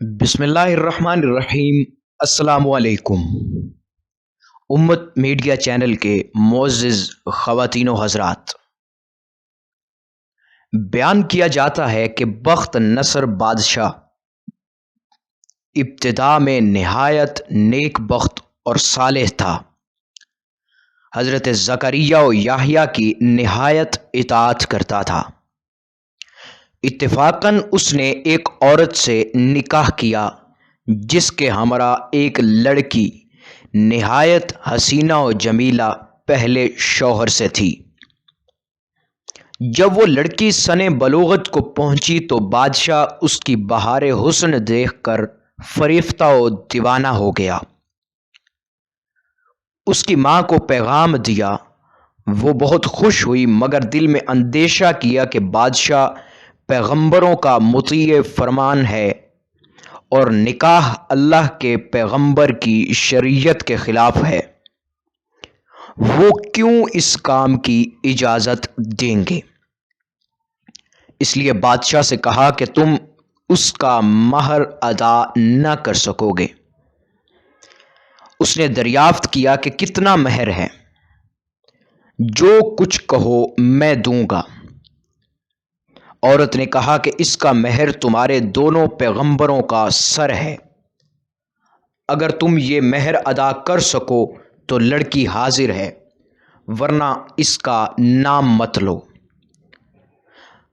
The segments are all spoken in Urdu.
بسم اللہ الرحمن الرحیم۔ السلام علیکم۔ امت میڈیا چینل کے معزز خواتین و حضرات، بیان کیا جاتا ہے کہ بخت نصر بادشاہ ابتدا میں نہایت نیک بخت اور صالح تھا۔ حضرت زکریا و یحییٰ کی نہایت اطاعت کرتا تھا۔ اتفاقاً اس نے ایک عورت سے نکاح کیا جس کے ہمراہ ایک لڑکی نہایت حسینہ و جمیلہ پہلے شوہر سے تھی۔ جب وہ لڑکی سن بلوغت کو پہنچی تو بادشاہ اس کی بہار حسن دیکھ کر فریفتہ و دیوانہ ہو گیا۔ اس کی ماں کو پیغام دیا، وہ بہت خوش ہوئی مگر دل میں اندیشہ کیا کہ بادشاہ پیغمبروں کا مطیع فرمان ہے اور نکاح اللہ کے پیغمبر کی شریعت کے خلاف ہے، وہ کیوں اس کام کی اجازت دیں گے؟ اس لیے بادشاہ سے کہا کہ تم اس کا مہر ادا نہ کر سکو گے۔ اس نے دریافت کیا کہ کتنا مہر ہے؟ جو کچھ کہو میں دوں گا۔ عورت نے کہا کہ اس کا مہر تمہارے دونوں پیغمبروں کا سر ہے، اگر تم یہ مہر ادا کر سکو تو لڑکی حاضر ہے، ورنہ اس کا نام مت لو۔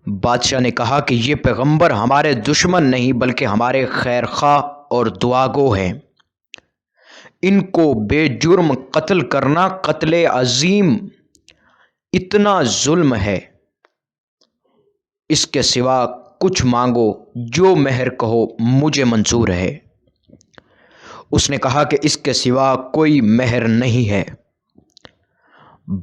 بادشاہ نے کہا کہ یہ پیغمبر ہمارے دشمن نہیں بلکہ ہمارے خیر خواہ اور دعاگو ہیں، ان کو بے جرم قتل کرنا قتل عظیم اتنا ظلم ہے، اس کے سوا کچھ مانگو، جو مہر کہو مجھے منظور ہے۔ اس نے کہا کہ اس کے سوا کوئی مہر نہیں ہے۔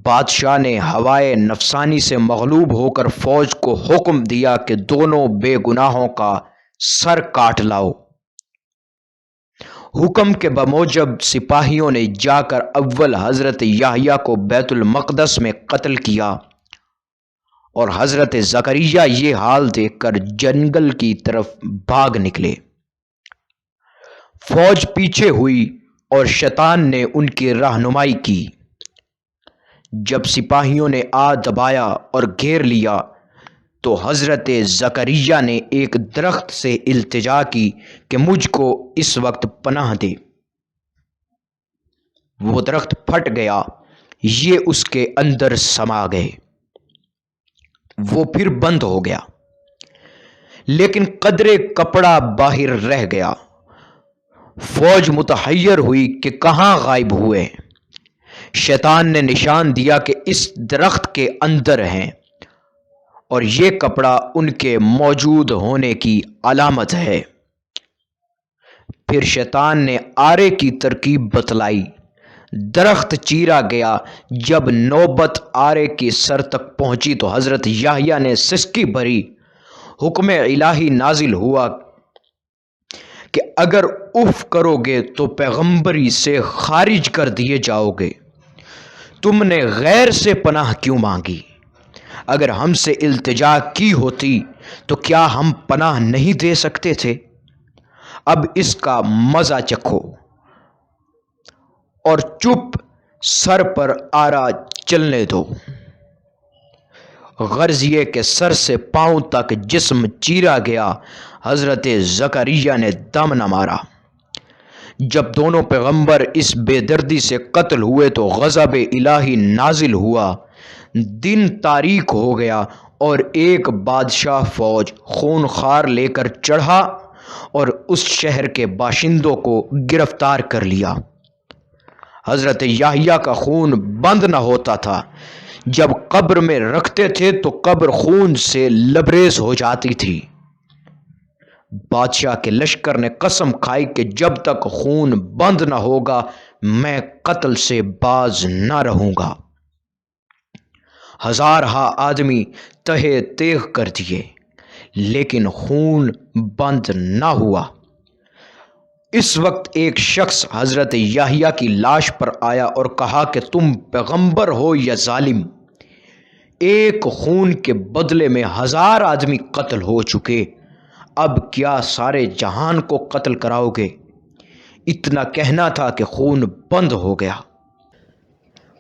بادشاہ نے ہوائے نفسانی سے مغلوب ہو کر فوج کو حکم دیا کہ دونوں بے گناہوں کا سر کاٹ لاؤ۔ حکم کے بموجب سپاہیوں نے جا کر اول حضرت یحییٰ کو بیت المقدس میں قتل کیا اور حضرت زکریا یہ حال دیکھ کر جنگل کی طرف بھاگ نکلے۔ فوج پیچھے ہوئی اور شیطان نے ان کی رہنمائی کی۔ جب سپاہیوں نے آ دبایا اور گھیر لیا تو حضرت زکریا نے ایک درخت سے التجا کی کہ مجھ کو اس وقت پناہ دے۔ وہ درخت پھٹ گیا، یہ اس کے اندر سما گئے، وہ پھر بند ہو گیا، لیکن قدرے کپڑا باہر رہ گیا۔ فوج متحیر ہوئی کہ کہاں غائب ہوئے۔ شیطان نے نشان دیا کہ اس درخت کے اندر ہیں اور یہ کپڑا ان کے موجود ہونے کی علامت ہے۔ پھر شیطان نے آرے کی ترکیب بتلائی، درخت چیرا گیا۔ جب نوبت آرے کی سر تک پہنچی تو حضرت یحییٰ نے سسکی بھری، حکم الہی نازل ہوا کہ اگر اف کرو گے تو پیغمبری سے خارج کر دیے جاؤ گے۔ تم نے غیر سے پناہ کیوں مانگی؟ اگر ہم سے التجا کی ہوتی تو کیا ہم پناہ نہیں دے سکتے تھے؟ اب اس کا مزہ چکھو اور چپ سر پر آرا چلنے دو۔ غرض یہ کہ سر سے پاؤں تک جسم چیرا گیا، حضرت زکریا نے دم نہ مارا۔ جب دونوں پیغمبر اس بے دردی سے قتل ہوئے تو غضب الہی نازل ہوا، دن تاریک ہو گیا اور ایک بادشاہ فوج خون خوار لے کر چڑھا اور اس شہر کے باشندوں کو گرفتار کر لیا۔ حضرت یحییٰ کا خون بند نہ ہوتا تھا، جب قبر میں رکھتے تھے تو قبر خون سے لبریز ہو جاتی تھی۔ بادشاہ کے لشکر نے قسم کھائی کہ جب تک خون بند نہ ہوگا میں قتل سے باز نہ رہوں گا۔ ہزارہا آدمی تہے تیغ کر دیے لیکن خون بند نہ ہوا۔ اس وقت ایک شخص حضرت یحییٰ کی لاش پر آیا اور کہا کہ تم پیغمبر ہو یا ظالم؟ ایک خون کے بدلے میں 1000 آدمی قتل ہو چکے، اب کیا سارے جہان کو قتل کراؤ گے؟ اتنا کہنا تھا کہ خون بند ہو گیا۔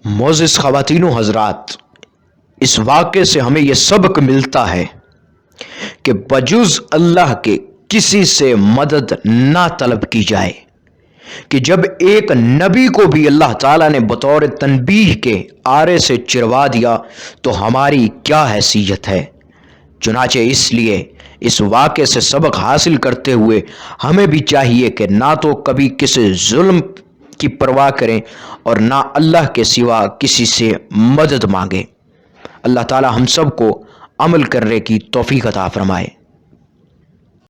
معزز خواتین و حضرات، اس واقعے سے ہمیں یہ سبق ملتا ہے کہ بجز اللہ کے کسی سے مدد نہ طلب کی جائے، کہ جب ایک نبی کو بھی اللہ تعالیٰ نے بطور تنبیہ کے آرے سے چروا دیا تو ہماری کیا حیثیت ہے۔ چنانچہ اس لیے اس واقعے سے سبق حاصل کرتے ہوئے ہمیں بھی چاہیے کہ نہ تو کبھی کسی ظلم کی پرواہ کریں اور نہ اللہ کے سوا کسی سے مدد مانگیں۔ اللہ تعالیٰ ہم سب کو عمل کرنے کی توفیق عطا فرمائے۔